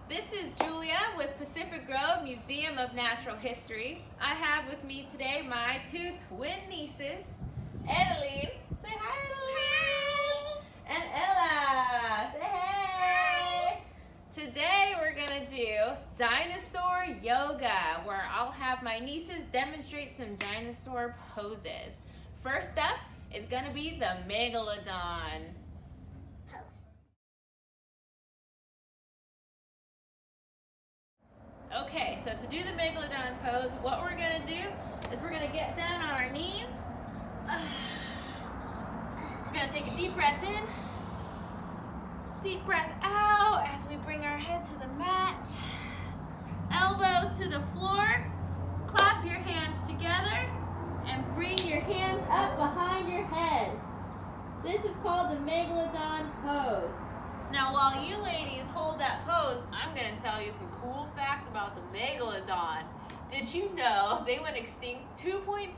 This is Julia with Pacific Grove Museum of Natural History. I have with me today my two twin nieces, Edeline. Say hi, Edeline. Hi. And Ella. Say hey. Today we're going to do dinosaur yoga, where I'll have my nieces demonstrate some dinosaur poses. First up is going to be the Megalodon Pose. Okay, so to do the Megalodon Pose, what we're going to do is we're going to get down on our knees. We're going to take a deep breath in, deep breath out as we bring our head to the mat. Elbows to the floor. Clap your hands together and bring your hands up behind your head. This is called the Megalodon Pose. Now, while you ladies hold that pose, I'm going to tell you some cool facts about the Megalodon. Did you know they went extinct 2.6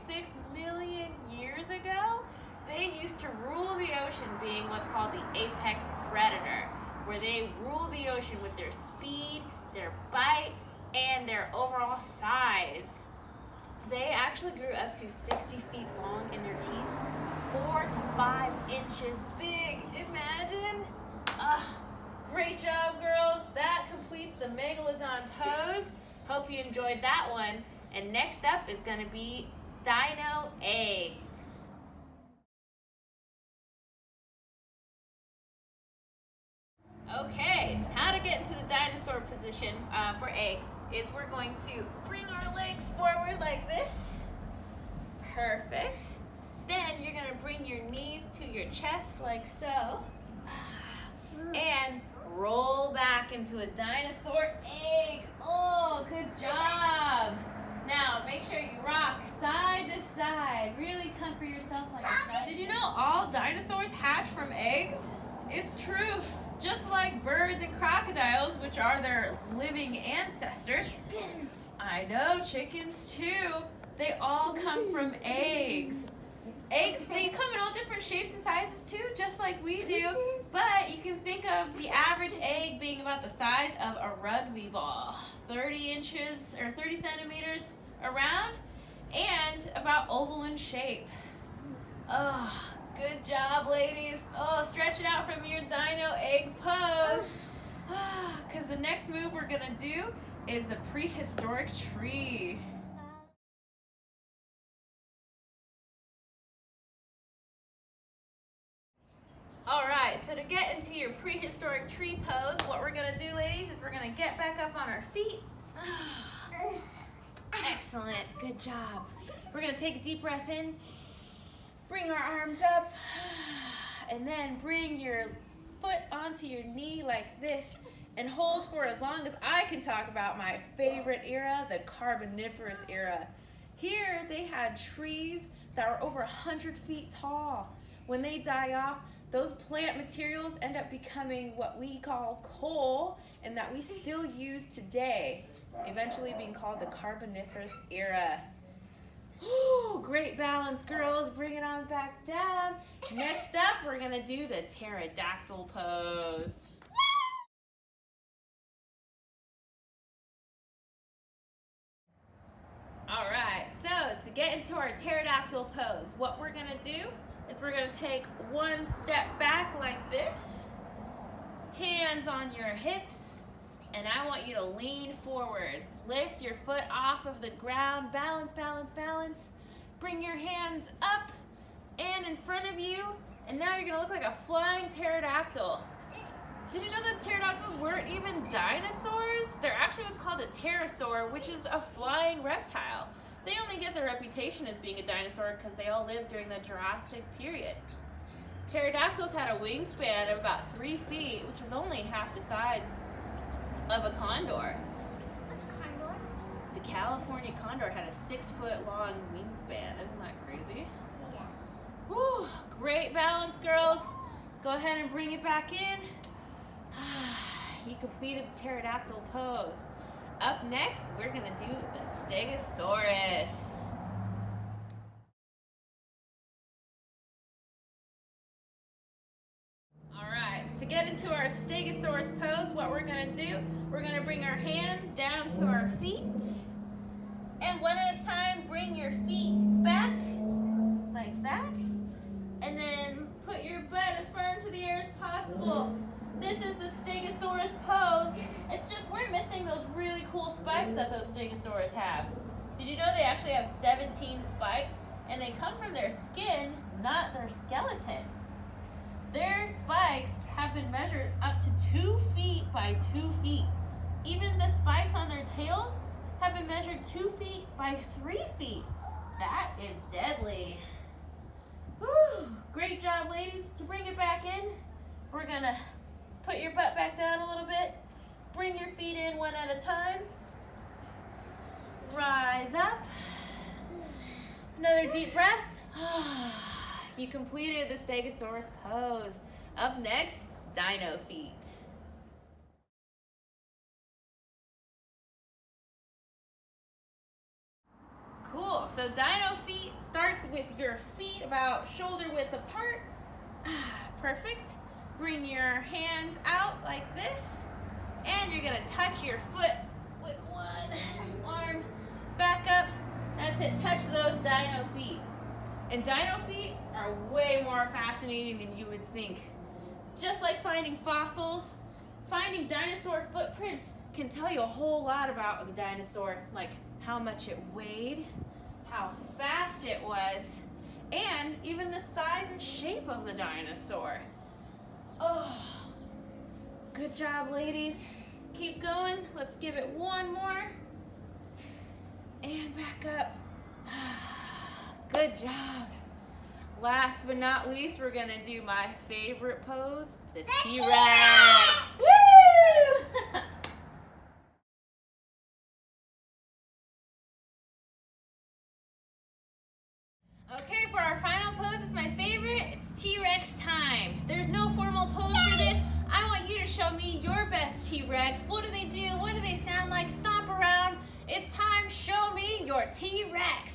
million years ago? They used to rule the ocean, being what's called the apex predator, where they rule the ocean with their speed, their bite, and their overall size. They actually grew up to 60 feet long in their teeth, 4 to 5 inches big. Imagine. Great job, girls. That completes the Megalodon Pose. Hope you enjoyed that one. And next up is going to be dino eggs. Okay, how to get into the dinosaur position for eggs is we're going to bring our legs forward like this. Perfect. Then you're going to bring your knees to your chest like so. And roll back into a dinosaur egg. Oh, good job. Now, make sure you rock side to side. Really comfort yourself like that. Did you know all dinosaurs hatch from eggs? It's true. Just like birds and crocodiles, which are their living ancestors. Chickens. I know, chickens too. They all come from eggs. Eggs, they come in all different shapes and sizes too, just like we do. But you can think of the average egg being about the size of a rugby ball, 30 inches or 30 centimeters around, and about oval in shape. Oh, good job, ladies. Oh, stretch it out from your dino egg pose. Because the next move we're gonna do is the prehistoric tree. All right, so to get into your prehistoric tree pose, what we're gonna do, ladies, is we're gonna get back up on our feet. Excellent, good job. We're gonna take a deep breath in, bring our arms up, and then bring your foot onto your knee like this, and hold for as long as I can talk about my favorite era, the Carboniferous era. Here, they had trees that were over 100 feet tall. When they die off, those plant materials end up becoming what we call coal, and that we still use today, eventually being called the Carboniferous era. Ooh, great balance, girls. Bring it on back down. Next up, we're going to do the Pterodactyl Pose. All right, so to get into our Pterodactyl Pose, what we're going to do is we're going to take one step back like this, hands on your hips, and I want you to lean forward. Lift your foot off of the ground, balance, balance, balance. Bring your hands up and in front of you, and now you're going to look like a flying pterodactyl. Did you know that pterodactyls weren't even dinosaurs? They're actually what's called a pterosaur, which is a flying reptile. They only get their reputation as being a dinosaur because they all lived during the Jurassic period. Pterodactyls had a wingspan of about 3 feet, which was only half the size of a condor. What's a condor? The California condor had a 6-foot long wingspan. Isn't that crazy? Yeah. Whew, great balance, girls. Go ahead and bring it back in. You completed the Pterodactyl Pose. Up next, we're going to do the Stegosaurus. All right, to get into our Stegosaurus pose, pose, what we're gonna do, we're gonna bring our hands down to our feet. And one at a time, bring your feet back, like that. And then put your butt as far into the air as possible. This is the Stegosaurus pose. It's just we're missing those really cool spikes that those Stegosaurus have. Did you know they actually have 17 spikes? And they come from their skin, not their skeleton. Their spikes have been measured up to 2 feet by 2 feet. Even the spikes on their tails have been measured 2 feet by 3 feet. That is deadly. Woo! Great job, ladies. To bring it back in, we're gonna put your butt back down a little bit. Bring your feet in one at a time. Rise up. Another deep breath. You completed the Stegosaurus pose. Up next, Dino Feet. Cool, so Dino Feet starts with your feet about shoulder width apart. Perfect. Bring your hands out like this. And you're gonna touch your foot with one arm. Back up. That's it, touch those Dino Feet. And Dino Feet are way more fascinating than you would think. Just like finding fossils, finding dinosaur footprints can tell you a whole lot about the dinosaur, like how much it weighed, how fast it was, and even the size and shape of the dinosaur. Oh, good job, ladies. Keep going. Let's give it one more. And back up. Good job. Last but not least, we're gonna do my favorite pose, the T-Rex. Woo! Okay, for our final pose, it's my favorite. It's T-Rex time. There's no formal pose for this. I want you to show me your best T-Rex. What do they do? What do they sound like? Stomp around. It's time. Show me your T-Rex.